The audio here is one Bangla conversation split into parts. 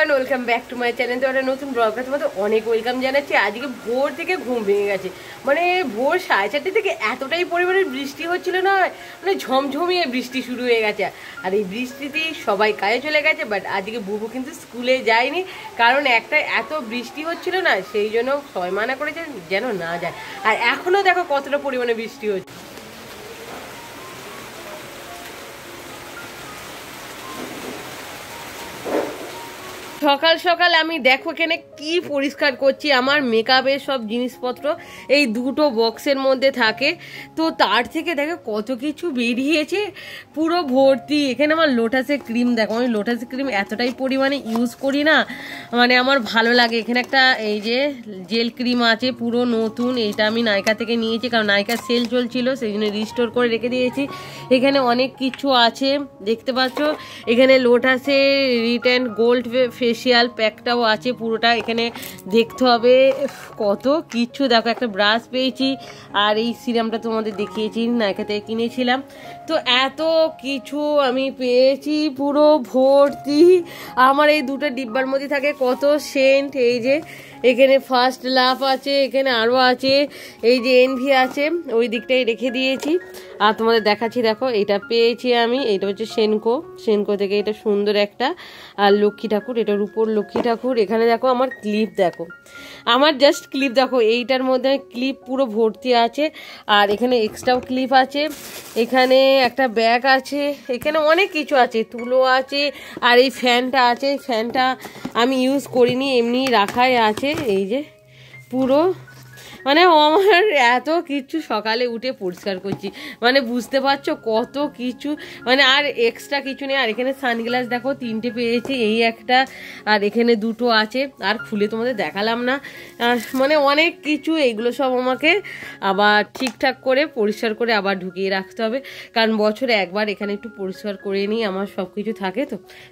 Everyone, welcome back to my channel. তো একটা নতুন ব্লগে তোমাদের অনেক ওয়েলকাম জানাচ্ছি। আজকে ভোর থেকে ঘুম ভেঙে গেছে, মানে ভোর 4:30 থেকে এতটাই পরিমাণে বৃষ্টি হচ্ছিল না, মানে ঝমঝমিয়ে বৃষ্টি শুরু হয়ে গেছে। আর এই বৃষ্টিতেই সবাই কাজে চলে গেছে, বাট আজকে বুবু কিন্তু স্কুলে যায়নি, কারণ একটা এত বৃষ্টি হচ্ছিল না, সেই জন্য সবাই মানা করেছে যেন না যায়। আর এখনো দেখো কতটা পরিমাণে বৃষ্টি হচ্ছে। সকাল সকাল আমি দেখো এখানে কি পরিষ্কার করছি, আমার মেকআপের সব জিনিসপত্র এই দুটো বক্সের মধ্যে থাকে, তো তার থেকে দেখো কত কিছু বেরিয়েছে পুরো ভর্তি। এখানে আমার লোটাসের ক্রিম দেখো, আমি লোটাসের ক্রিম এতটাই পরিমাণে ইউজ করি না, মানে আমার ভালো লাগে। এখানে একটা এই যে জেল ক্রিম আছে পুরো নতুন, এইটা আমি নাইকা থেকে নিয়েছি, কারণ নাইকার সেল চলছিল, সেই জন্য রিস্টোর করে রেখে দিয়েছি। এখানে অনেক কিছু আছে দেখতে পাচ্ছ, এখানে লোটাসের রিটেন গোল্ড ফেসিয়াল প্যাকটাও আছে পুরোটা, এখানে দেখতে হবে কত কিছু। দেখো একটা ব্রাশ পেয়েছি, আর এই সিরামটা তোমাদের দেখিয়েছি নাইকা থেকে কিনেছিলাম। তো এত কিছু আমি পেয়েছি পুরো ভর্তি। আমার এই দুটো ডিব্বার মধ্যে থাকে কত সেন্ট, এই যে এখানে ফার্স্ট লাভ আছে, এখানে আরও আছে, এই যে এনভি আছে, ওই দিকটাই রেখে দিয়েছি। আর তোমাদের দেখাচ্ছি, দেখো এটা পেয়েছি আমি, এটা হচ্ছে সেনকো থেকে, এটা সুন্দর একটা। আর লক্ষ্মী ঠাকুর, এটার উপর লক্ষ্মী ঠাকুর। এখানে দেখো আমার ক্লিপ, দেখো আমার জাস্ট ক্লিপ দেখো, এইটার মধ্যে ক্লিপ পুরো ভর্তি আছে। আর এখানে এক্সট্রাও ক্লিপ আছে, এখানে একটা ব্যাগ আছে, এখানে অনেক কিছু আছে, তুলো আছে। আর এই ফ্যানটা আছে, ফ্যানটা আমি ইউজ করিনি, এমনি রাখাই আছে। এই যে পুরো, মানে আমার এত কিছু সকালে উঠে পরিষ্কার করছি, মানে বুঝতে পারছো কত কিছু, মানে আর এক্সট্রা কিছু নেই। আর এখানে সানগ্লাস দেখো 3টে পেয়েছি, এই একটা আর এখানে 2টো আছে, আর খুলে তোমাদের দেখালাম না। মানে অনেক কিছু, এইগুলো সব আমাকে আবার ঠিকঠাক করে পরিষ্কার করে আবার ঢুকিয়ে রাখতে হবে, কারণ বছরে একবার এখানে একটু পরিষ্কার করে নিই, আমার সব কিছু থাকে।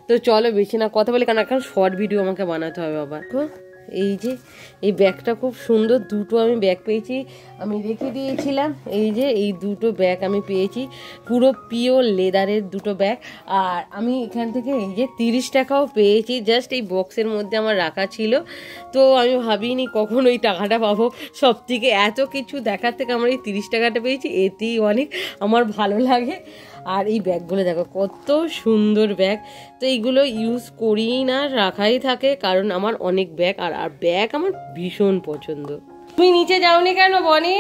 তো চলো বেশি না কথা বলি, কারণ এখন শর্ট ভিডিও আমাকে বানাতে হবে আবার। এই যে এই ব্যাগটা খুব সুন্দর, 2টো আমি ব্যাগ পেয়েছি, আমি রেখে দিয়েছিলাম। এই যে এই 2টো ব্যাগ আমি পেয়েছি, পুরো পিওর লেদারের 2টো ব্যাগ। আর আমি এখান থেকে এই যে 30 টাকাও পেয়েছি, জাস্ট এই বক্সের মধ্যে আমার রাখা ছিল, তো আমি ভাবিনি কখন ওই টাকাটা পাবো। সব থেকে এত কিছু দেখার থেকে আমার এই 30 টাকাটা পেয়েছি, এতেই অনেক আমার ভালো লাগে। আর এই ব্যাগগুলো দেখো কত সুন্দর ব্যাগ, তো এইগুলো ইউজ করি না, রাখাই থাকে, কারণ আমার অনেক ব্যাগ, আর ব্যাগ আমার ভীষণ পছন্দ। তুমি নিচে যাওনি কেন বনি?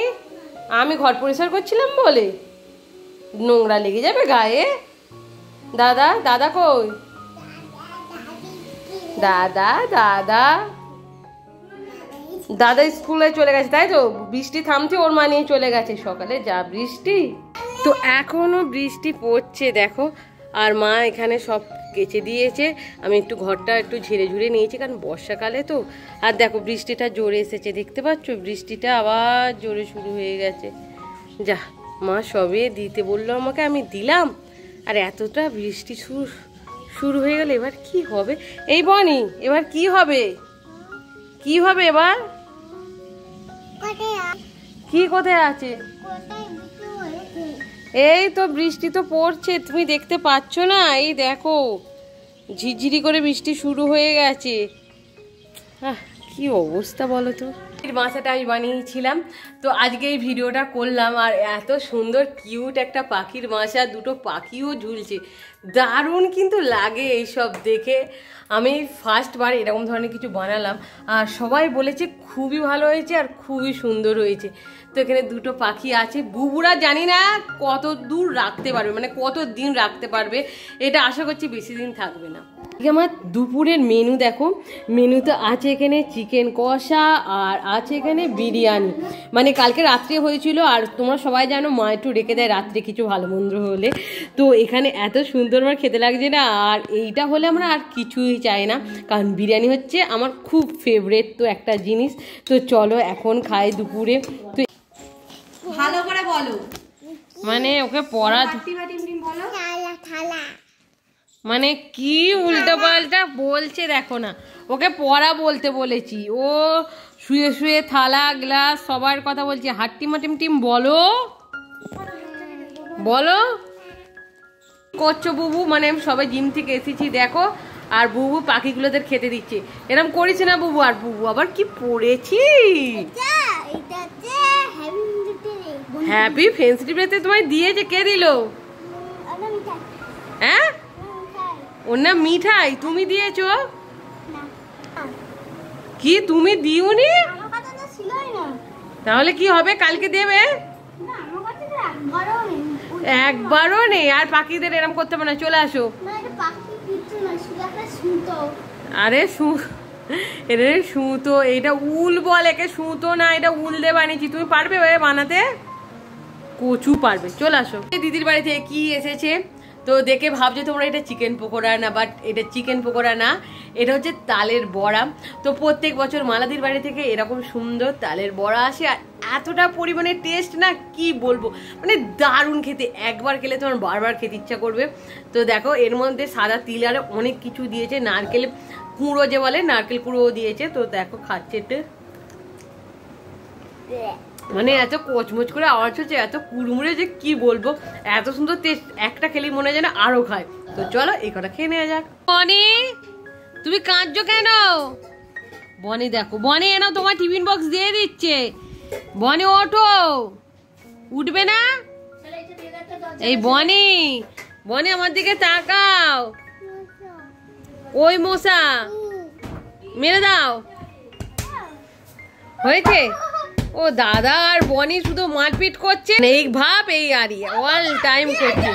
আমি ঘর পরিষ্কার করছিলাম বলে নোংরা লেগে যাবে গায়ে। দাদা দাদা কই? দাদা দাদা দাদা স্কুলে চলে গেছে, তাই তো? বৃষ্টি থামছে, ওর মা নিয়ে চলে গেছে। সকালে যা বৃষ্টি, তো এখনো বৃষ্টি পড়ছে দেখো। আর মা এখানে সব কেচে দিয়েছে, আমি একটু ঘরটা একটু ঝেড়ে ঝুড়ে নিয়েছি, কারণ বর্ষাকালে তো। আর দেখো বৃষ্টিটা জোরে এসেছে, দেখতে পাচ্ছ বৃষ্টিটা আবার জোরে শুরু হয়ে গেছে। যা, মা সবে দিতে বললো আমাকে, আমি দিলাম, আর এতটা বৃষ্টি শুরু হয়ে গেল। এবার কি হবে এই বনি? এবার কি হবে? কি হবে এবার? কি কোথায় আছে? এই তো বৃষ্টি তো পড়ছে, তুমি দেখতে পাচ্ছ না? এই দেখো ঝিরঝিরি করে বৃষ্টি শুরু হয়ে গেছে। কি অবস্থা বলো তো। মাছটা আমি বানিয়েছিলাম, তো আজকে এই ভিডিওটা করলাম। আর এত সুন্দর কিউট একটা পাখির বাসা, 2টো পাখিও ঝুলছে, দারুণ কিন্তু লাগে এইসব দেখে। আমি ফার্স্টবার এরকম ধরনের কিছু বানালাম, আর সবাই বলেছে খুবই ভালো হয়েছে আর খুবই সুন্দর হয়েছে। তো এখানে 2টো পাখি আছে, বুবুরা জানি না কত দূর রাখতে পারবে, মানে কত দিন রাখতে পারবে, এটা আশা করছি বেশি দিন থাকবে না। আমার দুপুরের মেনু দেখো, মেনুতে আছে এখানে চিকেন কষা, আর আছে এখানে বিরিয়ানি, মানে কালকে রাত্রে হয়েছিল। আর তোমরা সবাই জানো মা একটু রেখে দেয় রাত্রে কিছু ভালো মন্দ হলে, তো এখানে এত সুন্দর আমার খেতে লাগছে না। আর এইটা হলে আমরা আর কিছুই চাই না, কারণ বিরিয়ানি হচ্ছে আমার খুব ফেভারিট তো একটা জিনিস। তো চলো এখন খাই দুপুরে। তো ভালো করে বলো, মানে ওকে পড়া, মানে কি উল্টো পাল্টা বলছে দেখো না, ওকে পড়া বলতে বলেছি, ও শুয়ে শুয়ে থালা গ্লাস সবার কথা বলছে। হাট্টিমা টিম বলো বলো করছো বুবু? মানে আমি সবাই জিম থেকে এসেছি, দেখো আর বুবু পাখিগুলোদের খেতে দিচ্ছে। এরকম করিস না বুবু। আর বুবু আবার কি পড়েছি, হ্যাপি ফ্রেন্ডশিপ ডেতে তোমায় দিয়েছে। কে দিল? হ্যাঁ, ওর নাম মিঠাই। তুমি দিয়েছো? কি তুমি দিওনি? তাহলে কি হবে, কালকে দেবে? একবারও নেই। আর পাখিদের এরম করতে পারে না, চলে আসো। আরে এটা সুতো, এটা উল বল একে, সুতো না, এটা উল দিয়ে বানিয়েছি। তুমি পারবে বানাতে? কচু পারবে। চলে আসো। দিদির বাড়ি থেকে কি এসেছে তো দেখে ভাবছো তোমরা এটা চিকেন পকোড়া না, বাট এটা চিকেন পকোড়া না, এটা হচ্ছে তালের বড়া। তো প্রত্যেক বছর মালাদির বাড়ি থেকে এরকম সুন্দর তালের বড়া আসে, আর এতটা পরিমাণে টেস্ট না কি বলবো, মানে দারুণ খেতে। একবার খেলে তোমার বারবার খেতে ইচ্ছা করবে। তো দেখো এর মধ্যে সাদা তিল আর অনেক কিছু দিয়েছে, নারকেল কুঁড়ো যে বলে, নারকেল কুঁড়ো দিয়েছে। তো দেখো খাচ্ছে এটা, মানে এত কচমচ করে আওয়াজ হচ্ছে, এত কুড়মুড়ে যে কি বলবো, এত সুন্দর টেস্ট। একটা খেলেই মনে হয় যেন আরো খায়। তো চলো এই কটা খেয়ে নেওয়া যাক। বনি তুমি কাঁদছো কেন? বনি দেখো, বনি এনো তোমার টিফিন বক্স দিয়ে দিচ্ছে। বনি ওঠো, উঠবে না? এই বনি, বনি আমার দিকে তাকাও। ওই মশা মেরে দাও। হয়েছে? ও দাদা আর বনি শুধু মারপিট করছে, এই ভাব এই আরি অল টাইম করছে,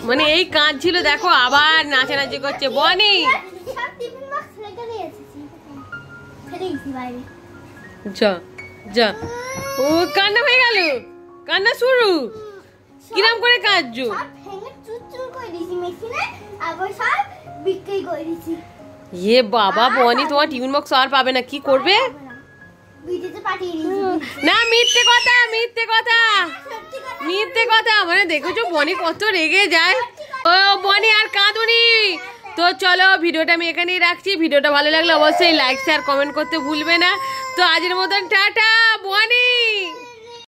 মানে এই কাজ ছিল। দেখো আবার নাচানাচি করছে বনি। যা যা, ও কান্না হয়ে গেল, কান্না শুরু। কিরম করে কাঁদছো? ইয়ে বাবা, বনি তোমার টিফিন বক্স আর পাবে না, কি করবে? না মিথ্যে কথা, মিথ্যে কথা, মিথ্যে কথা। মানে দেখেছো বনি কত রেগে যায়। ও বনি আর কাঁদুনি। তো চলো ভিডিওটা আমি এখানেই রাখছি। ভিডিওটা ভালো লাগলে অবশ্যই লাইক শেয়ার কমেন্ট করতে ভুলবে না। তো আজকের মতন টাটা বনি।